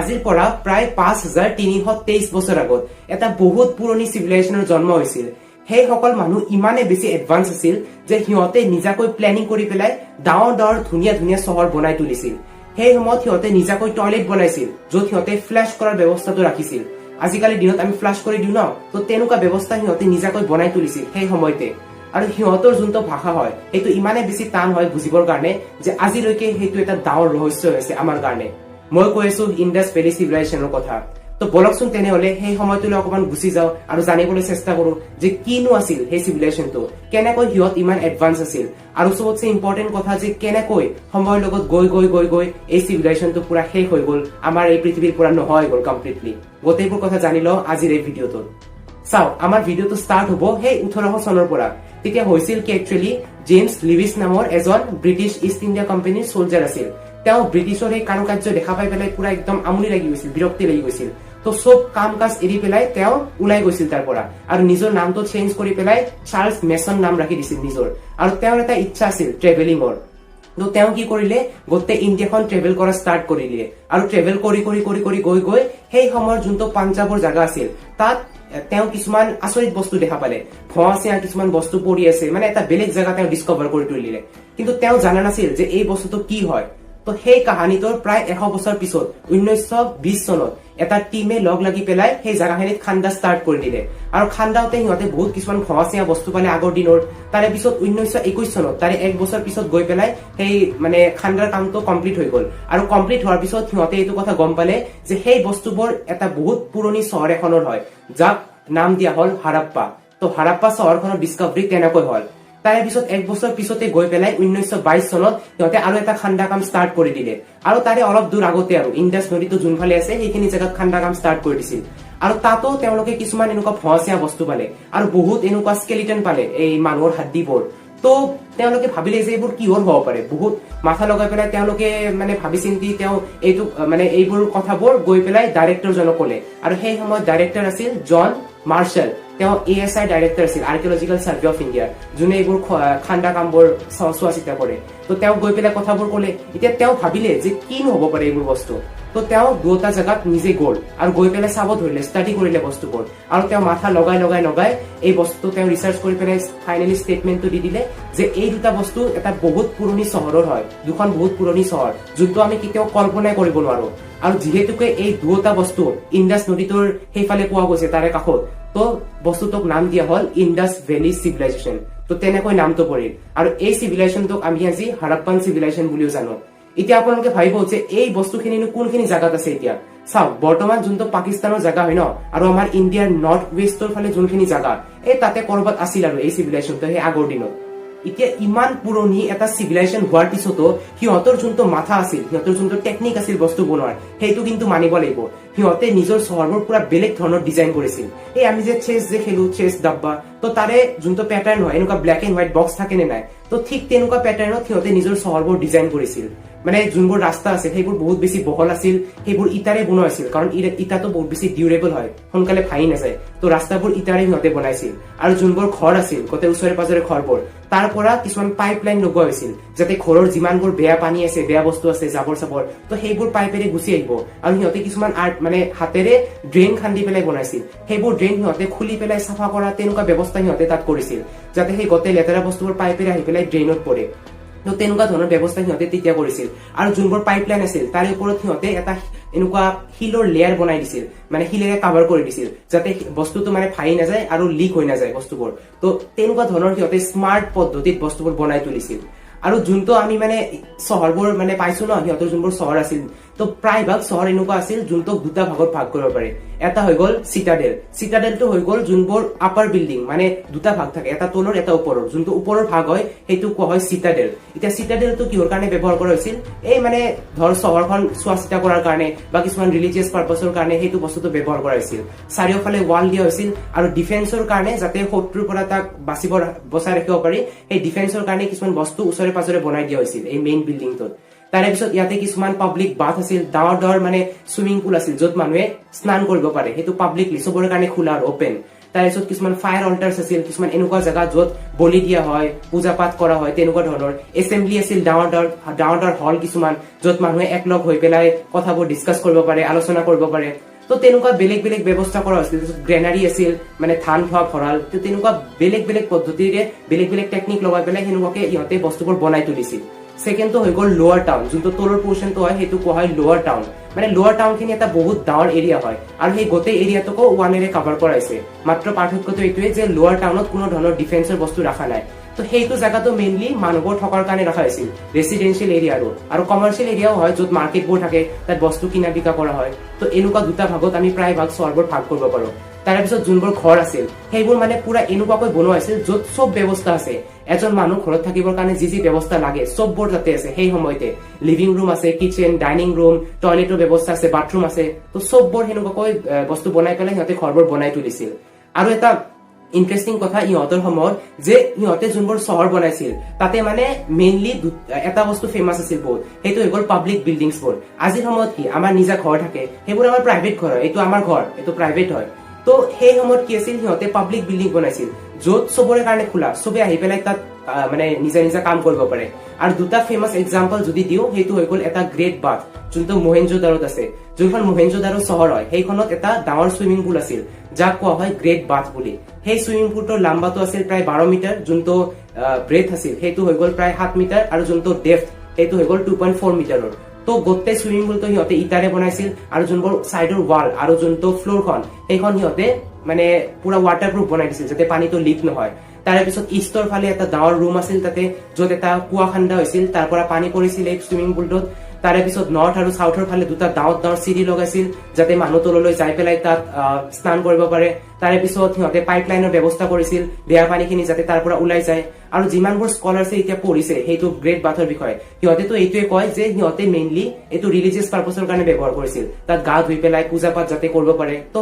আজিৰ পৰা প্ৰায় 5323 বছৰ আগত এটা বহুত পুৰণি চিভিলাইজেশ্যনৰ জন্ম হৈছিল। সেই সকল মানুহ ইমানে বেছি এডভান্স আছিল যে সিহঁতে নিজাকৈ প্লেনিং কৰি পেলাই ডাঙৰ ডাঙৰ ধুনীয়া ধুনীয়া চহৰ বনাই তুলিছিল। সেই সময়ত সিহঁতে নিজাকৈ টয়লেট বনাইছিল, য'ত সিহঁতে ফ্লাছ কৰাৰ ব্যৱস্থাটো ৰাখিছিল। আজিকালি দিনত আমি ফ্লাছ কৰি দিওঁ ন, তো তেনেকুৱা ব্যৱস্থা সিহঁতে নিজাকৈ বনাই তুলিছিল সেই সময়তে। আৰু সিহঁতৰ যোনটো ভাষা হয় সেইটো ইমানে বেছি টান হয় বুজিবৰ কাৰণে যে আজিলৈকে সেইটো এটা ডাঙৰ ৰহস্য হৈছে আমাৰ কাৰণে। মই কৈ আছো ইণ্ডাছ ভেলী চিভিলাইজেশ্যনৰ কথা। তো বলকচোন তেনেহলে সেই সময়টোলৈ অকমান গুচি যাওঁ আৰু জানিবলৈ চেষ্টা কৰো যে কিনো আছিল সেই চিভিলাইজেশ্যনটো, কেনেকৈ সিহঁত ইমান এডভান্স আছিল, আৰু চবতছে ইম্পৰ্টেণ্ট কথা যে কেনেকৈ সময়ৰ লগত গৈ গৈ গৈ গৈ এই চিভিলাইজেশ্যনটো পুৰা শেষ হৈ গ'ল, আমাৰ এই পৃথিৱীৰ পৰা নোহোৱা হৈ গ'ল কমপ্লিটলি। গোটেইবোৰ কথা জানি লওঁ আজিৰ এই ভিডিঅ'টোত। চাওক, আমাৰ ভিডিঅ'টো ষ্টাৰ্ট হ'ব সেই 1800 চনৰ পৰা। তেতিয়া হৈছিল কি একচুৱেলি জেমছ লিভিছ নামৰ এজন ব্ৰিটিছ ইষ্ট ইণ্ডিয়া কোম্পানীৰ চলজাৰ আছিল। তেওঁ ব্ৰিটিছৰ এই কাম কাৰ্য দেখা পাই পেলাই পুৰা একদম আমনি লাগি গৈছিল, বিৰক্তি লাগি গৈছিল। তো চব কাম কাজ এৰি পেলাই তেওঁ ওলাই গৈছিল তাৰ পৰা, আৰু নিজৰ নামটো চেঞ্জ কৰি পেলাই চাৰ্লছ মেছন নাম ৰাখি দিছিল নিজৰ। আৰু তেওঁৰ এটা ইচ্ছা আছিল ট্ৰেভেলিঙৰ। তো তেওঁ কি কৰিলে, গোটেই ইণ্ডিয়াখন ট্ৰেভেল কৰা ষ্টাৰ্ট কৰি দিলে। আৰু ট্ৰেভেল কৰি কৰি কৰি কৰি গৈ গৈ সেই সময়ৰ যোনটো পাঞ্জাৱৰ জাগা আছিল তাত তেওঁ কিছুমান আচৰিত বস্তু দেখা পালে। ভুৱা চিয়া কিছুমান বস্তু পৰি আছে, মানে এটা বেলেগ জাগা তেওঁ ডিস্কভাৰ কৰি তুলিলে। কিন্তু তেওঁ জানা নাছিল যে এই বস্তুটো কি হয়। তো সেই কাহানীটোৰ প্ৰায় 100 বছৰ পিছত 1920 চনত এটা টিমে লগ লাগি পেলাই সেই জাগাখিনিত খান্দা ষ্টাৰ্ট কৰি দিলে। আৰু খান্দাওতে সিহঁতে বহুত কিছুমান ভুৱা চিয়া বস্তু পালে আগৰ দিনৰ। তাৰে পিছত 1921 চনত, তাৰে 1 বছৰ পিছত গৈ পেলাই সেই মানে খান্দাৰ কামটো কমপ্লিট হৈ গ'ল। আৰু কমপ্লিট হোৱাৰ পিছত সিহঁতে এইটো কথা গম পালে যে সেই বস্তুবোৰ এটা বহুত পুৰণি চহৰ এখনৰ হয়, যাক নাম দিয়া হল হাৰাপ্পা। তো হাৰাপ্পা চহৰখনৰ ডিস্কভাৰী তেনেকৈ হল। তাৰে পিছত 1 বছৰ পিছতে গৈ পেলাই 1922 চনত সিহঁতে আৰু এটা খান্দা কাম ষ্টাৰ্ট কৰি দিলে। আৰু তাৰে অলপ দূৰ আগতে আৰু ইণ্ডাছ নদীটো যোনফালে আছে সেইখিনি জেগাত খান্দা কাম ষ্টাৰ্ট কৰি দিছিল। আৰু তাতো তেওঁলোকে কিছুমান এনেকুৱা ভুৱা চিয়া বস্তু পালে, আৰু বহুত এনেকুৱা স্কেলিটন পালে, এই মানুহৰ হাড্ডিবোৰ। তো তেওঁলোকে ভাবিলে যে এইবোৰ কিহৰ হ'ব পাৰে, বহুত মাথা লগাই পেলাই তেওঁলোকে মানে ভাবি চিন্তি তেওঁ এইটো মানে এইবোৰ কথাবোৰ গৈ পেলাই ডাইৰেক্টৰজনক ক'লে। আৰু সেই সময়ত ডাইৰেক্টৰ আছিল জন মাৰ্শ্বেল। তেওঁ ASI ডাইৰেক্টৰ আছিল, আৰ্কিঅলজিকেল চাৰ্ভে অফ ইণ্ডিয়া, যোনে এইবোৰ খান্দা কামবোৰ চোৱা চিতা কৰে। তো তেওঁ গৈ পেলাই কথাবোৰ ক'লে। এতিয়া তেওঁ ভাবিলে যে কিনো হ'ব পাৰে এইবোৰ বস্তু। তো তেওঁ দুটা জেগাত নিজে গ'ল আৰু গৈ পেলাই চাব ধৰিলে, ষ্টাডি কৰিলে বস্তুবোৰ। আৰু তেওঁ মাথা লগাই লগাই লগাই এই বস্তুটো তেওঁ ৰিচাৰ্চ কৰি পেলাই ফাইনেলি ষ্টেটমেণ্টটো দি দিলে যে এই দুটা বস্তু এটা বহুত পুৰণি চহৰৰ হয়, দুখন বহুত পুৰণি চহৰ, যোনটো আমি কেতিয়াও কল্পনাই কৰিব নোৱাৰো। আৰু যিহেতুকে এই দুটা বস্তু ইণ্ডাছ নদীটোৰ সেইফালে পোৱা গৈছে তাৰে কাষত, তো বস্তুটোক নাম দিয়া হল ইণ্ডাছ ভেলী চিভিলাইজেশ্যন। তো তেনেকৈ নামটো পৰিল। আৰু এই চিভিলাইজেশ্যনটোক আমি আজি হাৰাপ্পান চিভিলাইজেশ্যন বুলিও জানো। এতিয়া আপোনালোকে ভাবিব যে এই বস্তুখিনিনো কোনখিনি জাগাত আছে। এতিয়া চাওক, বৰ্তমান যোনটো পাকিস্তানৰ জাগা হয় ন, আৰু আমাৰ ইণ্ডিয়াৰ নৰ্থ ৱেষ্টৰ ফালে যোনখিনি জাগা, এই তাতে কৰবাত আছিল আৰু এই চিভিলাইজেশ্যনটো সেই আগৰ দিনত। এতিয়া ইমান পুৰণি এটা চিভিলাইজেশ্যন হোৱাৰ পিছতো সিহঁতৰ যোনটো মাথা আছিল, সিহঁতৰ যোনটো টেকনিক আছিল বস্তু বনোৱাৰ, সেইটো কিন্তু মানিব লাগিব। সিহঁতে নিজৰ চহৰবোৰ পুৰা বেলেগ ধৰণৰ ডিজাইন কৰিছিল। এই আমি যে চেছ যে খেলো, চেছ ডাব্বা, তো তাৰে যোনটো পেটাৰ্ণ হয় এনেকুৱা ব্লেক এণ্ড হোৱাইট বক্স থাকে নে নাই, তো ঠিক তেনেকুৱা পেটাৰ্ণত সিহঁতে নিজৰ চহৰবোৰ ডিজাইন কৰিছিল। মানে যোনবোৰ ৰাস্তা আছে সেইবোৰ বহুত বেছি বহল আছিল, সেইবোৰ ইটাৰে বনোৱা আছিল, কাৰণ ইটাটো বহুত বেছি ডিউৰেবল হয়, সোনকালে ভাঙি নাযায়। তো ৰাস্তাবোৰ ইটাৰে সিহঁতে বনাইছিল। আৰু যোনবোৰ ঘৰ আছিল, গোটেই ওচৰে পাজৰে ঘৰবোৰ, তাৰ পৰা কিছুমান পাইপ লাইন লগোৱা হৈছিল, যাতে ঘৰৰ যিমানবোৰ বেয়া পানী আছে, বেয়া বস্তু আছে, জাবৰ চাবৰ, তো সেইবোৰ পাইপেৰে গুচি আহিব। আৰু সিহঁতে কিছুমান মানে হাতেৰে ড্ৰেইন খান্দি পেলাই বনাইছিল। সেইবোৰ ড্ৰেইন সিহঁতে খুলি পেলাই চাফা কৰা তেনেকুৱা ব্যৱস্থা সিহঁতে তাত কৰিছিল, যাতে সেই গোটেই লেতেৰা বস্তুবোৰ পাইপেৰে আহি পেলাই ড্ৰেইনত পৰে। তো তেনেকুৱা ধৰণৰ ব্যৱস্থা সিহঁতে তেতিয়া কৰিছিল। আৰু যোনবোৰ পাইপলাইন আছিল তাৰে ওপৰত সিহঁতে এটা এনেকুৱা শিলৰ লেয়াৰ বনাই দিছিল, মানে শিলেৰে কাভাৰ কৰি দিছিল, যাতে বস্তুটো মানে ভাঙি নাযায় আৰু লিক হৈ নাযায় বস্তুবোৰ। তো তেনেকুৱা ধৰণৰ সিহঁতে স্মাৰ্ট পদ্ধতিত বস্তুবোৰ বনাই তুলিছিল। আৰু যোনটো আমি মানে চহৰবোৰ মানে পাইছো ন, সিহঁতৰ যোনবোৰ চহৰ আছিল, তো প্ৰায়ভাগ চহৰ এনেকুৱা আছিল যোনটোক দুটা ভাগত ভাগ কৰিব পাৰে। এটা হৈ গ'ল চিটাডেল। চিটাডেলটো হৈ গ'ল যোনবোৰ আপাৰ বিল্ডিং, মানে দুটা ভাগ থাকে, এটা তলৰ এটা ওপৰৰ। যোনটো ওপৰৰ ভাগ হয় সেইটো কোৱা হয় চিটাডেল। এতিয়া চিটাডেলটো কিহৰ কাৰণে ব্যৱহাৰ কৰা হৈছিল, এই মানে ধৰ চহৰখন চোৱা চিতা কৰাৰ কাৰণে বা কিছুমান ৰিলিজিয়াছ পাৰ্পাছৰ কাৰণে সেইটো বস্তুটো ব্যৱহাৰ কৰা হৈছিল। চাৰিওফালে ৱাল দিয়া হৈছিল, আৰু ডিফেন্সৰ কাৰণে, যাতে শত্ৰুৰ পৰা তাক বচাই ৰাখিব পাৰি, সেই ডিফেন্সৰ কাৰণে কিছুমান বস্তু ওচৰে পাজৰে বনাই দিয়া হৈছিল এই মেইন বিল্ডিংটোত। তাৰে পিছত ইয়াতে কিছুমান পাব্লিক বাথ আছিল, ডাঙৰ ডাঙৰ মানে চুইমিং পুল আছিল, য'ত মানুহে স্নান কৰিব পাৰে, সেইটো পাব্লিকলি চবৰে কাৰণে খোলা আৰু অপেন। তাৰপিছত কিছুমান ফায়াৰ অল্টাৰ্ছ আছিল, কিছুমান এনেকুৱা জেগা য'ত বলি দিয়া হয়, পূজা পাঠ কৰা হয়, তেনেকুৱা ধৰণৰ এছেম্বলি আছিল, ডাঙৰ ডাঙৰ হল কিছুমান য'ত মানুহে একলগ হৈ পেলাই কথাবোৰ ডিছকাছ কৰিব পাৰে, আলোচনা কৰিব পাৰে। তো তেনেকুৱা বেলেগ বেলেগ ব্যৱস্থা কৰা হৈছিল। গ্ৰেনাৰী আছিল, মানে ধান থোৱা ভঁৰাল। তো তেনেকুৱা বেলেগ বেলেগ পদ্ধতিৰে বেলেগ বেলেগ টেকনিক লগাই পেলাই সেনেকুৱাকে ইহঁতে বস্তুবোৰ বনাই তুলিছিল। ছেকেণ্ডটো হৈ গ'ল লোৱাৰ টাউন, যোনটো তলৰ পোৰ্চনটো হয় সেইটো কোৱা হয় লোৱাৰ টাউন। মানে লোৱাৰ টাউন খিনি এটা বহুত ডাঙৰ এৰিয়া হয় আৰু সেই গোটেই এৰিয়াটোকো ওৱানেৰে কাভাৰ কৰাইছে। মাত্ৰ পাৰ্থক্যটো এইটোৱে যে লোৱাৰ টাউনত কোনো ধৰণৰ ডিফেন্সৰ বস্তু ৰখা নাই। তো সেইটো জেগাটো মেইনলি মানুহবোৰ থকাৰ কাৰণে ৰখা হৈছিল, ৰেচিডেন্সিয়েল এৰিয়া আৰু কমাৰ্চিয়েল এৰিয়াও হয় য'ত মাৰ্কেটবোৰ থাকে, তাত বস্তু কিনা বিকা কৰা হয়। তো এনেকুৱা দুটা ভাগত আমি প্ৰায় ভাগ চহৰবোৰ ভাগ কৰিব পাৰো। তাৰে পিছত যোনবোৰ ঘৰ আছিল সেইবোৰ মানে পুৰা এনেকুৱাকৈ বনোৱা হৈছিল য'ত চব ব্যৱস্থা আছে। এজন মানুহ ঘৰত থাকিবৰ কাৰণে যি যি ব্যৱস্থা লাগে চববোৰ তাতে আছে। সেই সময়তে লিভিং ৰুম আছে, কিচেন, ডাইনিং ৰুম, টয়লেটৰ ব্যৱস্থা আছে, বাথৰুম আছে। তো চববোৰ সেনেকুৱাকৈ বস্তু বনাই পেলাই সিহঁতে ঘৰবোৰ বনাই তুলিছিল। আৰু এটা ইণ্টাৰেষ্টিং কথা ইহঁতৰ সময়ত যে ইহঁতে যোনবোৰ চহৰ বনাইছিল তাতে মানে মেইনলি এটা বস্তু ফেমাছ আছিল বহুত, সেইটো হৈ গ'ল পাব্লিক বিল্ডিংছবোৰ। আজিৰ সময়ত কি আমাৰ নিজা ঘৰ থাকে, সেইবোৰ আমাৰ প্ৰাইভেট ঘৰ হয়, এইটো আমাৰ ঘৰ, এইটো প্ৰাইভেট হয়। তো সেই সময়ত কি আছিল, সিহঁতে পাব্লিক বিল্ডিং বনাইছিল য'ত চবৰে কাৰণে খোলা, চবে আহি পেলাই তাত মানে নিজা নিজা কাম কৰিব পাৰে। আৰু দুটা ফেমাছ এক্সাম্পল যদি দিওঁ, সেইটো হৈ গ'ল এটা গ্ৰেট বাথ যোনটো মহেঞ্জোদাৰোত আছে। যোনখন মহেঞ্জোদাৰো চহৰ হয় সেইখনত এটা ডাঙৰ চুইমিং পুল আছিল যাক কোৱা হয় গ্ৰেট বাথ বুলি। সেই চুইমিং পুলটোৰ লাম্বাটো আছিল প্ৰায় 12 মিটাৰ, যোনটো ব্ৰেথ আছিল সেইটো হৈ গ'ল প্ৰায় 7 মিটাৰ, আৰু যোনটো ডেপথ সেইটো হৈ গ'ল 2.4 মিটাৰৰ। তো গোটেই চুইমিং পুলটো সিহঁতে ইটাৰে বনাইছিল আৰু যোনবোৰ চাইডৰ ৱাল আৰু যোনটো ফ্ল'ৰখন সেইখন সিহঁতে মানে পুৰা ৱাটাৰপ্ৰুফ বনাই দিছিল যাতে পানীটো লিক নহয়। তাৰে পিছত ইষ্টৰ ফালে এটা ডাঙৰ ৰুম আছিল তাতে, য'ত এটা কুঁৱা খান্দা হৈছিল, তাৰ পৰা পানী পৰিছিল এই চুইমিং পুলটোত। তাৰে পিছত নৰ্থ আৰু চাউথৰ ফালে দুটা ডাঙৰ ডাঙৰ চিৰি লগাইছিল যাতে মানুহ তললৈ যাই পেলাই তাত স্নান কৰিব পাৰে। তাৰে পিছত সিহঁতে পাইপলাইনৰ ব্যৱস্থা কৰিছিল বেয়া পানীখিনি যাতে তাৰ পৰা ওলাই যায়। আৰু যিমানবোৰ স্কলাৰ্ছে এতিয়া পঢ়িছে সেইটো গ্ৰেট বাথৰ বিষয়ে, সিহঁতেতো এইটোৱে কয় যে সিহঁতে মেইনলি এইটো ৰিলিজিয়াছ পাৰ্পছৰ কাৰণে ব্যৱহাৰ কৰিছিল, তাত গা ধুই পেলাই পূজা পাঠ যাতে কৰিব পাৰে। তো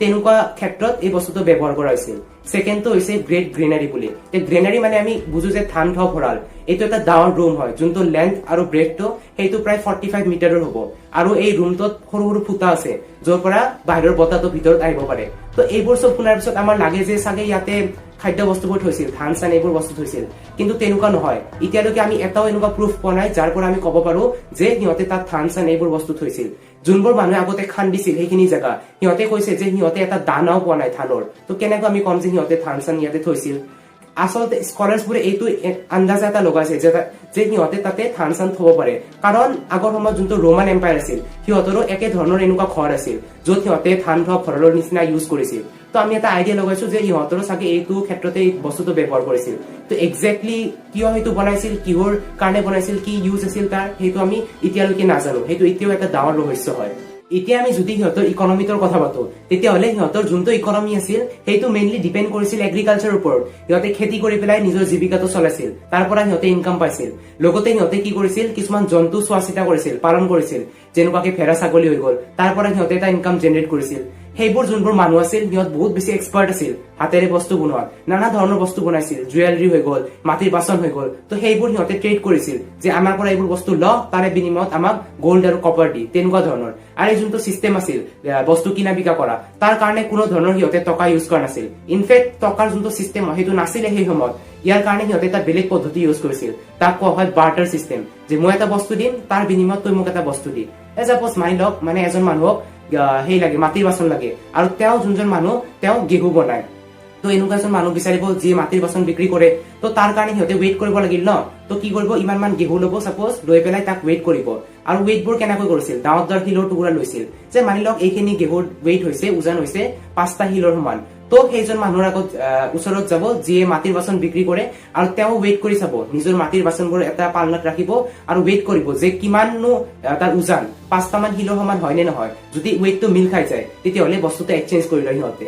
তেনেকুৱা ক্ষেত্ৰত এই বস্তুটো ব্যৱহাৰ কৰা হৈছিল। ছেকেণ্ডটো হৈছে গ্ৰেট গ্ৰেনাৰী বুলি। গ্ৰেনাৰী মানে আমি বুজো যে ধান থোৱা ভঁৰাল। এইটো এটা ডাঙৰ ৰুম হয় যোনটো লেন্থ আৰু ব্ৰেডটো সেইটো প্ৰায় 45 মিটাৰৰ হ'ব। আৰু এই ৰুমটোত সৰু সৰু ফুটা আছে য'ৰ পৰা বাহিৰৰ বতাহটো ভিতৰত আহিব পাৰে। তো এইবোৰ চব শুনাৰ পিছত আমাৰ লাগে যে চাগে ইয়াতে খাদ্য বস্তুবোৰ থৈছিল, ধান চান এইবোৰ বস্তু থৈছিল, কিন্তু তেনেকুৱা নহয়। এতিয়ালৈকে আমি এটাও এনেকুৱা প্ৰুফ পোৱা নাই যাৰ পৰা আমি ক'ব পাৰো যে সিহঁতে তাত ধান চান এইবোৰ বস্তু থৈছিল। যোনবোৰ মানুহে আগতে খান্দিছিল সেইখিনি জেগা, সিহঁতে কৈছে যে সিহঁতে এটা দানাও পোৱা নাই ধানৰ। তো কেনেকৈ আমি ক'ম যে সিহঁতে ধান চান ইয়াতে থৈছিল? আচলতে স্কলাৰ্ছবোৰে এইটো আন্দাজা এটা লগাইছে যে সিহঁতে তাতে ধান চান থব পাৰে, কাৰণ আগৰ সময়ত যোনটো ৰোমান এম্পায়াৰ আছিল সিহঁতৰো একে ধৰণৰ এনেকুৱা ঘৰ আছিল য'ত সিহঁতে ধান থোৱা ভঁৰালৰ নিচিনা ইউজ কৰিছিল। তো আমি এটা আইডিয়া লগাইছো যে সিহঁতৰো চাগে এইটো ক্ষেত্ৰতে এই বস্তুটো ব্যৱহাৰ কৰিছিল। তো একজেক্টলি কিয় সেইটো বনাইছিল, কিহৰ কাৰণে বনাইছিল, কি ইউজ আছিল তাৰ, সেইটো আমি এতিয়ালৈকে নাজানো। সেইটো এতিয়াও এটা ডাঙৰ ৰহস্য হয়। এতিয়া আমি যদি সিহঁতৰ ইকনমিটোৰ কথা পাতো, তেতিয়াহ'লে সিহঁতৰ যোনটো ইকনমি আছিল সেইটো মেইনলি ডিপেণ্ড কৰিছিল এগ্ৰিকালচাৰৰ ওপৰত। সিহঁতে খেতি কৰি পেলাই নিজৰ জীৱিকাটো চলাইছিল, তাৰ পৰা সিহঁতে ইনকাম পাইছিল। লগতে সিহঁতে কি কৰিছিল, কিছুমান জন্তু চোৱা চিতা কৰিছিল, পালন কৰিছিল, যেনেকুৱাকে ভেড়া ছাগলী হৈ গ'ল, তাৰ পৰা সিহঁতে এটা ইনকাম জেনেৰেট কৰিছিল। সেইবোৰ যোনবোৰ মানুহ আছিল সিহঁত বহুত বেছি এক্সপাৰ্ট আছিল হাতেৰে বস্তু বনোৱাত, নানা ধৰণৰ বস্তু বনাইছিল, জুৱেলাৰী হৈ গ'ল, মাটিৰ বাচন হৈ গ'ল। তো সেইবোৰ সিহঁতে ট্ৰেড কৰিছিল যে আমাৰ পৰা এইবোৰ বস্তু ল, তাৰে বিনিময়ত আমাক গ'ল্ড আৰু কপাৰ দি, তেনেকুৱা ধৰণৰ। আৰু এই যোনটো চিষ্টেম আছিল বস্তু কিনা বিকা কৰা, তাৰ কাৰণে কোনো ধৰণৰ সিহঁতে টকা ইউজ কৰা নাছিল। ইনফেক্ট টকাৰ যোনটো চিষ্টেম হয় সেইটো নাছিলে সেই সময়ত। ইয়াৰ কাৰণে সিহঁতে এটা বেলেগ পদ্ধতি ইউজ কৰিছিল, তাক কোৱা হয় বাৰ্টাৰ চিষ্টেম। যে মই এটা বস্তু দিম, তাৰ বিনিময়ত তই মোক এটা বস্তু দি। চাপ'জ মানি লওক মানে এজন মানুহক সেই লাগে, মাটিৰ বাচন লাগে, আৰু তেওঁ যোনজন মানুহ তেওঁ ঘেঁহু বনায়। তো এনেকুৱা এজন মানুহ বিচাৰিব যিয়ে মাটিৰ বাচন বিক্ৰী কৰে। তো তাৰ কাৰণে সিহঁতে ৱেইট কৰিব লাগিল ন। তো কি কৰিব, ইমান মান ঘেঁহু ল'ব চাপ'জ, লৈ পেলাই তাক ৱেইট কৰিব। আৰু ৱেইটবোৰ কেনেকৈ কৰিছিল, ডাঙৰ ডাঙৰ শিলৰ টুকুৰা লৈছিল। যে মানি লওক এইখিনি ঘেঁহুৰ ৱেইট হৈছে, ওজন হৈছে 5টা শিলৰ সমান। তো সেইজন মানুহৰ আগত ওচৰত যাব যিয়ে মাটিৰ বাচন বিক্ৰী কৰে, আৰু তেওঁ ৱেইট কৰি চাব, নিজৰ মাটিৰ বাচনবোৰ এটা পাল্লাত ৰাখিব আৰু ৱেইট কৰিব যে কিমাননো তাৰ ওজন 5টা মান শিলৰ সমান হয় নে নহয়। যদি ৱেইটটো মিল খাই যায় তেতিয়াহ'লে বস্তুটো এক্সচেঞ্জ কৰি লয় সিহঁতে।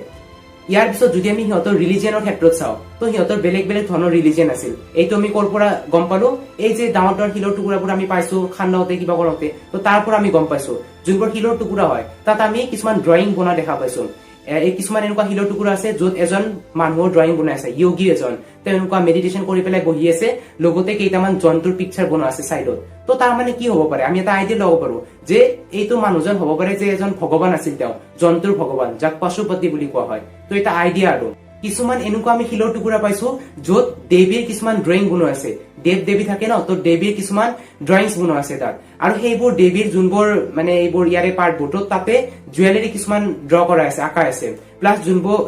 ইয়াৰ পিছত যদি আমি সিহঁতৰ ৰিলিজিয়নৰ ক্ষেত্ৰত চাওঁ, তো সিহঁতৰ বেলেগ বেলেগ ধৰণৰ ৰিলিজিয়ন আছিল। এইটো আমি ক'ৰ পৰা গম পালো, এই যে ডাঙৰ ডাঙৰ শিলৰ টুকুৰাবোৰ আমি পাইছো খান্দোতে কিবা কৰোতে, তো তাৰ পৰা আমি গম পাইছো যোনবোৰ শিলৰ টুকুৰা হয় তাত আমি কিছুমান ড্ৰয়িং বনোৱা দেখা পাইছো। এই কিছুমান এনেকুৱা শিলৰ টুকুৰা আছে য'ত এজন মানুহৰ ড্ৰয়িং বনাই আছে, য়োগী এজন, তেওঁ এনেকুৱা মেডিটেশ্যন কৰি পেলাই বহি আছে, লগতে কেইটামান জন্তুৰ পিকচাৰ বনোৱা আছে চাইডত। তো তাৰ মানে কি হ'ব পাৰে, আমি এটা আইডিয়া ল'ব পাৰো যে এইটো মানুহজন হ'ব পাৰে যে এজন ভগৱান আছিল, তেওঁ জন্তুৰ ভগৱান, যাক পশুপতি বুলি কোৱা হয়। তো এটা আইডিয়া। আৰু কিছুমান এনেকুৱা আমি শিলৰ টুকুৰা পাইছো য'ত দেৱীৰ কিছুমান ড্ৰয়িং বনোৱা আছে, দেৱ দেৱী থাকে ন, তো দেৱীৰ কিছুমান ড্ৰয়িংছ বনোৱা আছে তাত। আৰু সেইবোৰ দেৱীৰ যোনবোৰ মানে এইবোৰ ইয়াৰে পাৰ্টবোৰ, তো তাতে জুৱেলাৰী কিছুমান ড্ৰ কৰা আছে, আঁকা আছে, প্লাছ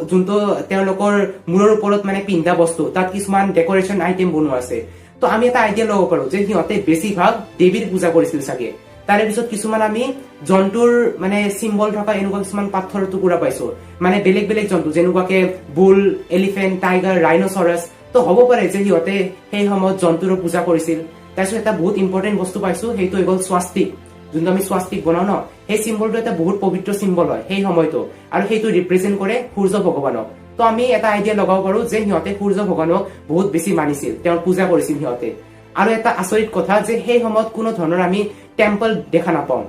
যোনটো তেওঁলোকৰ মূৰৰ ওপৰত মানে পিন্ধা বস্তু, তাত কিছুমান ডেকৰেশ্যন আইটেম বনোৱা আছে। তো আমি এটা আইডিয়া ল'ব পাৰো যে সিহঁতে বেছিভাগ দেৱীৰ পূজা কৰিছিল চাগে। তাৰে পিছত কিছুমান আমি জন্তুৰ মানে চিম্বল থকা এনেকুৱা কিছুমান পাথৰৰ টুকুৰা পাইছো, মানে বেলেগ বেলেগ জন্তু, যেনেকুৱাকে বুল, এলিফেণ্ট, টাইগাৰ, ৰাইনচৰাছ। তো হ'ব পাৰে যে সিহঁতে সেই সময়ত জন্তুৰো পূজা কৰিছিল। তাৰপিছত এটা বহুত ইম্পৰ্টেণ্ট বস্তু পাইছো, সেইটো হৈ গ'ল স্বাস্তিক। যোনটো আমি স্বাস্তিক বনাও ন, সেই চিম্বলটো এটা বহুত পবিত্ৰ চিম্বল হয় সেই সময়তো, আৰু সেইটো ৰিপ্ৰেজেন্ট কৰে সূৰ্য ভগৱানক। তো আমি এটা আইডিয়া লগাব পাৰো যে সিহঁতে সূৰ্য ভগৱানক বহুত বেছি মানিছিল, তেওঁৰ পূজা কৰিছিল সিহঁতে। আৰু এটা আচৰিত কথা যে সেই সময়ত কোনো ধৰণৰ আমি টেম্পল দেখা নাপাওঁ,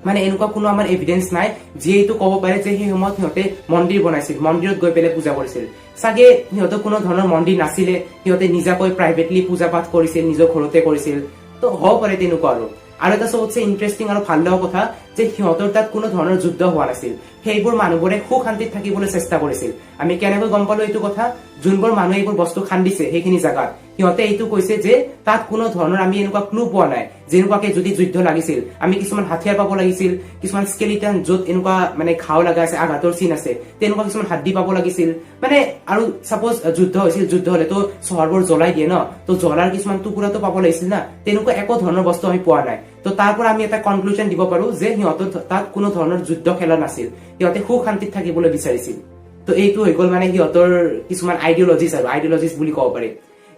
মানে এনেকুৱা কোনো আমাৰ এভিডেন্স নাই যিয়ে এইটো ক'ব পাৰে যে সেই সময়ত সিহঁতে মন্দিৰ বনাইছিল, মন্দিৰত গৈ পেলাই পূজা কৰিছিল। চাগে সিহঁতৰ কোনো ধৰণৰ মন্দিৰ নাছিলে, সিহঁতে নিজাকৈ প্ৰাইভেটলি পূজা পাঠ কৰিছিল, নিজৰ ঘৰতে কৰিছিল। তো হ'ব পাৰে তেনেকুৱা। আৰু এটা চবতছে ইণ্টাৰেষ্টিং আৰু ভাল লগা কথা যে সিহঁতৰ তাত কোনো ধৰণৰ যুদ্ধ হোৱা নাছিল, সেইবোৰ মানুহবোৰে সুখ শান্তিত থাকিবলৈ চেষ্টা কৰিছিল। আমি কেনেকৈ গম পালো এইটো কথা, যোনবোৰ মানুহে এইবোৰ বস্তু খান্দিছে সেইখিনি জাগাত, সিহঁতে এইটো কৈছে যে তাত কোনো ধৰণৰ আমি এনেকুৱা ক্লু পোৱা নাই, যেনেকুৱাকে যদি যুদ্ধ লাগিছিল আমি কিছুমান হাতিয়াৰ পাব লাগিছিল, কিছুমান স্কেলিটন য'ত এনেকুৱা মানে ঘাও লগা আছে, আঘাতৰ চিন আছে, তেনেকুৱা কিছুমান হাড্ডি পাব লাগিছিল। মানে আৰু চাপোজ যুদ্ধ হৈছিল, যুদ্ধ হলেতো চহৰবোৰ জ্বলাই দিয়ে ন, তো জ্বলাৰ কিছুমান টুকুৰাটো পাব লাগিছিল না, তেনেকুৱা একো ধৰণৰ বস্তু আমি পোৱা নাই। তো তাৰ পৰা আমি এটা কনক্লুজন দিব পাৰো যে সিহঁতৰ তাত কোনো ধৰণৰ যুদ্ধ খেলা নাছিল, সিহঁতে সুখ শান্তিত থাকিবলৈ বিচাৰিছিল। তো এইটো হৈ গ'ল মানে সিহঁতৰ কিছুমান আইডিঅলজিছ, আৰু আইডিঅলজিছ বুলি ক'ব পাৰি।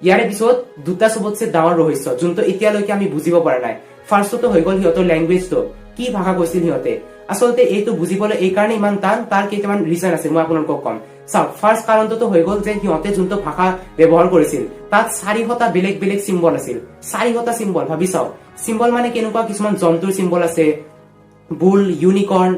ইয়াৰে পিছত দুটা চবতছে ডাঙৰ ৰহস্য যোনটো এতিয়ালৈকে আমি বুজিব পৰা নাই। ফাৰ্ষ্টটো হৈ গ'ল সিহঁতৰ লেংগুৱেজটো, কি ভাষা কৈছিল সিহঁতে। আচলতে এইটো বুজিবলৈ এই কাৰণে ইমান টান, তাৰ কেইটামান ৰিজন আছে, মই আপোনালোকক কম। চাওক, ফাৰ্ষ্ট কাৰণটো হৈ গ'ল যে সিহঁতে যোনটো ভাষা ব্যৱহাৰ কৰিছিল তাত 400টা বেলেগ বেলেগ চিম্বল আছিল। 400টা চিম্বল, ভাবি চাওক। চিম্বল মানে কেনেকুৱা, কিছুমান জন্তুৰ চিম্বল আছে, বুল, ইউনিকৰ্ণ,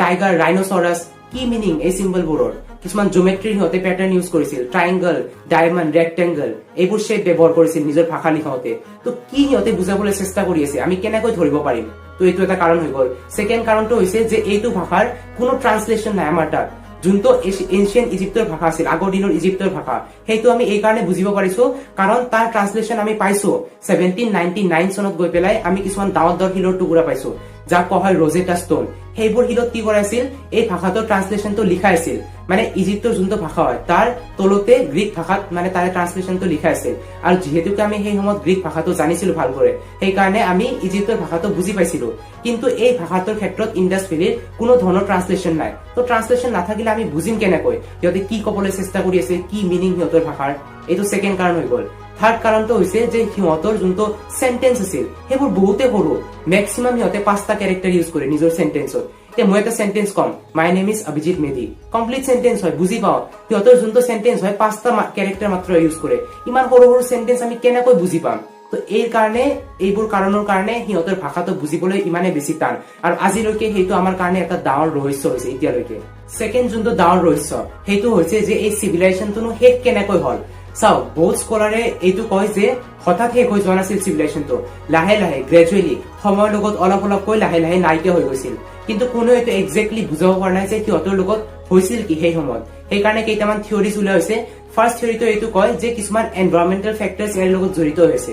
টাইগাৰ, ৰাইনচৰাছ। কি মিনিং এই চিম্বলবোৰৰ? কিছুমান জিঅমেট্ৰিৰ সিহঁতে পেটাৰ্ণ ইউজ কৰিছিল, ট্ৰাইংগল, ডায়মণ্ড, ৰেক্টেংগল, এইবোৰ শ্বেপ ব্যৱহাৰ কৰিছিল নিজৰ ভাষা লিখাওঁতে। তো কি সিহঁতে বুজাবলৈ চেষ্টা কৰি আছে, আমি কেনেকৈ ধৰিব পাৰিম? তো এইটো এটা কাৰণ হৈ গ'ল। ছেকেণ্ড কাৰণটো হৈছে যে এইটো ভাষাৰ কোনো ট্ৰান্সলেশ্যন নাই আমাৰ তাত। যোনটো এনচিয়েন্ট ইজিপ্তৰ ভাষা আছিল, আগৰ দিনৰ ইজিপ্তৰ ভাষা, সেইটো আমি এই কাৰণে বুজিব পাৰিছো কাৰণ তাৰ ট্ৰান্সলেশ্যন আমি পাইছো 1799 চনত গৈ পেলাই আমি কিছুমান ডাঙৰ ডাঙৰ শিলৰ টুকুৰা পাইছো, যাক কোৱা হয় ৰজেটা ষ্টোন। সেইবোৰ শিলত কি কৰাইছিল, এই ভাষাটোৰ ট্ৰান্সলেশ্যনটো লিখা আছিল, মানে ইজিপ্তৰ যোনটো ভাষা হয় তাৰ তলতে গ্ৰীক ভাষাত মানে তাৰে ট্ৰান্সলেশ্যনটো লিখা আছিল। আৰু যিহেতুকে আমি সেই সময়ত গ্ৰীক ভাষাটো জানিছিলো ভালদৰে, সেইকাৰণে আমি ইজিপ্তৰ ভাষাটো বুজি পাইছিলো। কিন্তু এই ভাষাটোৰ ক্ষেত্ৰত ইণ্ডাছ ভেলীৰ কোনো ধৰণৰ ট্ৰান্সলেশ্যন নাই। তো ট্ৰান্সলেশ্যন নাথাকিলে আমি বুজিম কেনেকৈ সিহঁতে কি ক'বলৈ চেষ্টা কৰি আছে, কি মিনিং সিহঁতৰ ভাষাৰ। এইটো ছেকেণ্ড কাৰণ হৈ গ'ল। থাৰ্ড কাৰণটো হৈছে যে সিহঁতৰ যোনটো চেন্টেন্স আছিল সেইবোৰ বহুতে সৰু, মেক্সিমাম সিহঁতে 5টা কেৰেক্টাৰ ইউজ কৰে নিজৰ চেন্টেন্সত। এতিয়া মই এটা চেন্টেন্স কম, my name is Abhijit Medhi, complete sentence হয়, বুজি পাওঁ। সিহঁতৰ যোনটো চেন্টেন্স হয় 5টা কেৰেক্টাৰ মাত্ৰ ইউজ কৰে। ইমান সৰু সৰু চেন্টেন্স আমি কেনেকৈ বুজি পাম? তো এই কাৰণে, এইবোৰ কাৰণৰ কাৰণে সিহঁতৰ ভাষাটো বুজিবলৈ ইমানে বেছি টান, আৰু আজিলৈকে সেইটো আমাৰ কাৰণে এটা ডাঙৰ ৰহস্য হৈছে এতিয়ালৈকে। ছেকেণ্ড যোনটো ডাঙৰ ৰহস্য সেইটো হৈছে যে এই চিভিলাইজেশ্যনটো শেষ কেনেকৈ হ'ল। চাওক, বহুত স্কলাৰে এইটো কয় যে হঠাৎ শেষ হৈ যোৱা নাছিল চিভিলাইজেশ্যনটো, লাহে লাহে গ্ৰেজুৱেলি সময়ৰ লগত অলপ অলপকৈ লাহে লাহে নাইকিয়া হৈ গৈছিল। কিন্তু কোনেও এইটো একজেক্টলি বুজাব পৰা নাই যে সিহঁতৰ লগত হৈছিল কি সেই সময়ত। সেইকাৰণে কেইটামান থিয়ৰিজ ওলোৱা হৈছে। ফাৰ্ষ্ট থিয়ৰিটো এইটো কয় যে কিছুমান এনভাইৰনমেণ্টেল ফেক্টৰ্ছ ইয়াৰ লগত জড়িত হৈছে।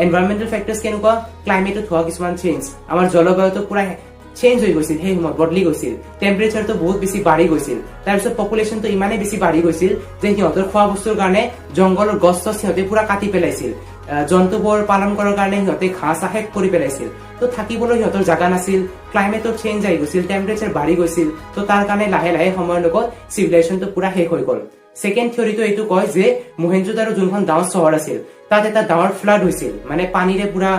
এনভাইৰনমেণ্টেল ফেক্টৰ্ছ কেনেকুৱা, ক্লাইমেটত হোৱা কিছুমান চেঞ্জ, আমাৰ জলবায়ুটো পুৰা চেঞ্জ হৈ গৈছিল, সেই সময়ত বদলি গৈছিল, টেম্পাৰেচাৰটো বহুত বেছি বাঢ়ি গৈছিল। তাৰপিছত পপুলেশ্যনটো ইমানেই বেছি বাঢ়ি গৈছিল যে সিহঁতৰ খোৱা বস্তুৰ কাৰণে জংঘলৰ গছ চছ সিহঁতে পুৰা কাটি পেলাইছিল, জন্তুবোৰ পালন কৰাৰ কাৰণে সিহঁতে ঘাঁহ চাহ শেষ কৰি পেলাইছিল। তো থাকিবলৈ সিহঁতৰ জাগা নাছিল, ক্লাইমেটৰ চেঞ্জ আহি গৈছিল, টেম্পাৰেচাৰ বাঢ়ি গৈছিল। তো তাৰ কাৰণে লাহে লাহে সময়ৰ লগত চিভিলাইজেশ্যনটো পুৰা শেষ হৈ গ'ল। ছেকেণ্ড থিয়ৰিটো এইটো কয় যে মহেঞ্জোদাৰো যোনখন ডাঙৰ চহৰ আছিল তাত এটা ডাঙৰ ফ্লাড হৈছিল, মানে পানীৰে পুৰা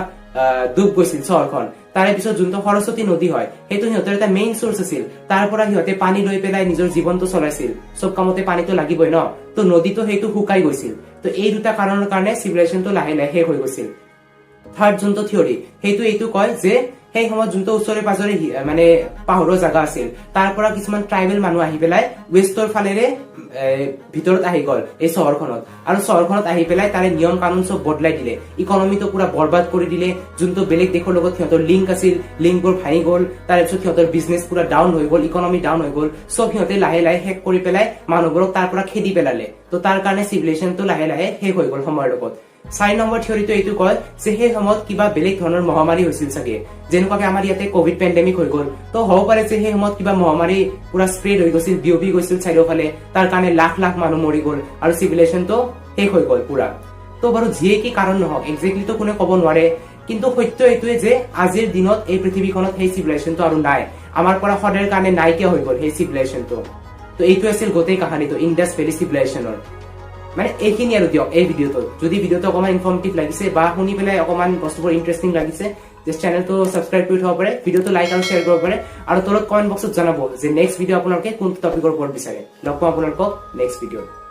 ডুব গৈছিল চহৰখন। তাৰে পিছত যোনটো সৰস্বতী নদী হয় সেইটো সিহঁতৰ এটা মেইন চ'ৰ্চ আছিল, তাৰ পৰা সিহঁতে পানী লৈ পেলাই নিজৰ জীৱনটো চলাইছিল। চব কামতে পানীটো লাগিবই ন, তো নদীটো সেইটো শুকাই গৈছিল। তো এই দুটা কাৰণৰ কাৰণে চিভিলাইজেশ্যনটো লাহে লাহে শেষ হৈ গৈছিল। থাৰ্ড যোনটো থিয়ৰী সেইটো এইটো কয় যে সেই সময়ত যোনটো ওচৰে পাজৰে মানে পাহাৰৰ জাগা আছিল তাৰ পৰা কিছুমান ট্ৰাইবেল মানুহ আহি পেলাই ৱেষ্টৰ ফালেৰে ভিতৰত আহি গ'ল এই চহৰখনত আৰু চহৰখনত আহি পেলাই তাৰে নিয়ম কানুন চব বদলাই দিলে ইকনমিটো পুৰা বৰবাদ কৰি দিলে যোনটো বেলেগ দেশৰ লগত সিহঁতৰ লিংক আছিল লিংকবোৰ ভাঙি গ'ল তাৰপিছত সিহঁতৰ বিজনেছ পুৰা ডাউন হৈ গ'ল ইকনমি ডাউন হৈ গ'ল চব সিহঁতে লাহে লাহে শেষ কৰি পেলাই মানুহবোৰক তাৰ পৰা খেদি পেলালে তো তাৰ কাৰণে চিভিলাইজেশ্যনটো লাহে লাহে শেষ হৈ গ'ল সময়ৰ লগত 4 নম্বৰ থিয়ৰিটো এইটো কয় যে সেই সময়ত কিবা বেলেগ ধৰণৰ মহামাৰী হৈছিল চাগে যেনেকুৱাকে আমাৰ ইয়াতে কোভিড পেণ্ডেমিক হৈ গ'ল তো হ'ব পাৰে যে সেই সময়ত কিবা মহামাৰী পুৰা স্প্ৰেড হৈ গৈছিল বিয়পি গৈছিল চাৰিওফালে তাৰ কাৰণে লাখ লাখ মানুহ মৰি গ'ল আৰু চিভিলাইজেশ্যনটো শেষ হৈ গ'ল পুৰা তো বাৰু যিয়ে কি কাৰণ নহওক একজেক্টলি তো কোনে ক'ব নোৱাৰে কিন্তু সত্য এইটোৱে যে আজিৰ দিনত এই পৃথিৱীখনত সেই চিভিলাইজেশ্যনটো আৰু নাই আমাৰ পৰা সদায়ৰ কাৰণে নাইকিয়া হৈ গ'ল সেই চিভিলাইজেশ্যনটো তো এইটো আছিল গোটেই কাহিনীটো ইণ্ডাছ ভেলী চিভিলাইজেশ্যনৰ মানে এইখিনি আৰু দিয়ক এই ভিডিঅ'টো যদি ভিডিঅ'টো অকমান ইনফৰ্মেটিভ লাগিছে বা শুনি পেলাই অকমান বস্তুবোৰ ইণ্টাৰেষ্টিং লাগিছে জাষ্ট চেনেলটো ছাবস্ক্ৰাইব কৰি থব পাৰে ভিডিঅ'টো লাইক আৰু শ্বেয়াৰ কৰিব পাৰে আৰু তলত কমেণ্ট বক্সত জনাব যে নেক্সট ভিডিঅ' আপোনালোকে কোনটো টপিকৰ ওপৰত বিচাৰে লগ পাম আপোনালোকক নেক্সট ভিডিঅ'ত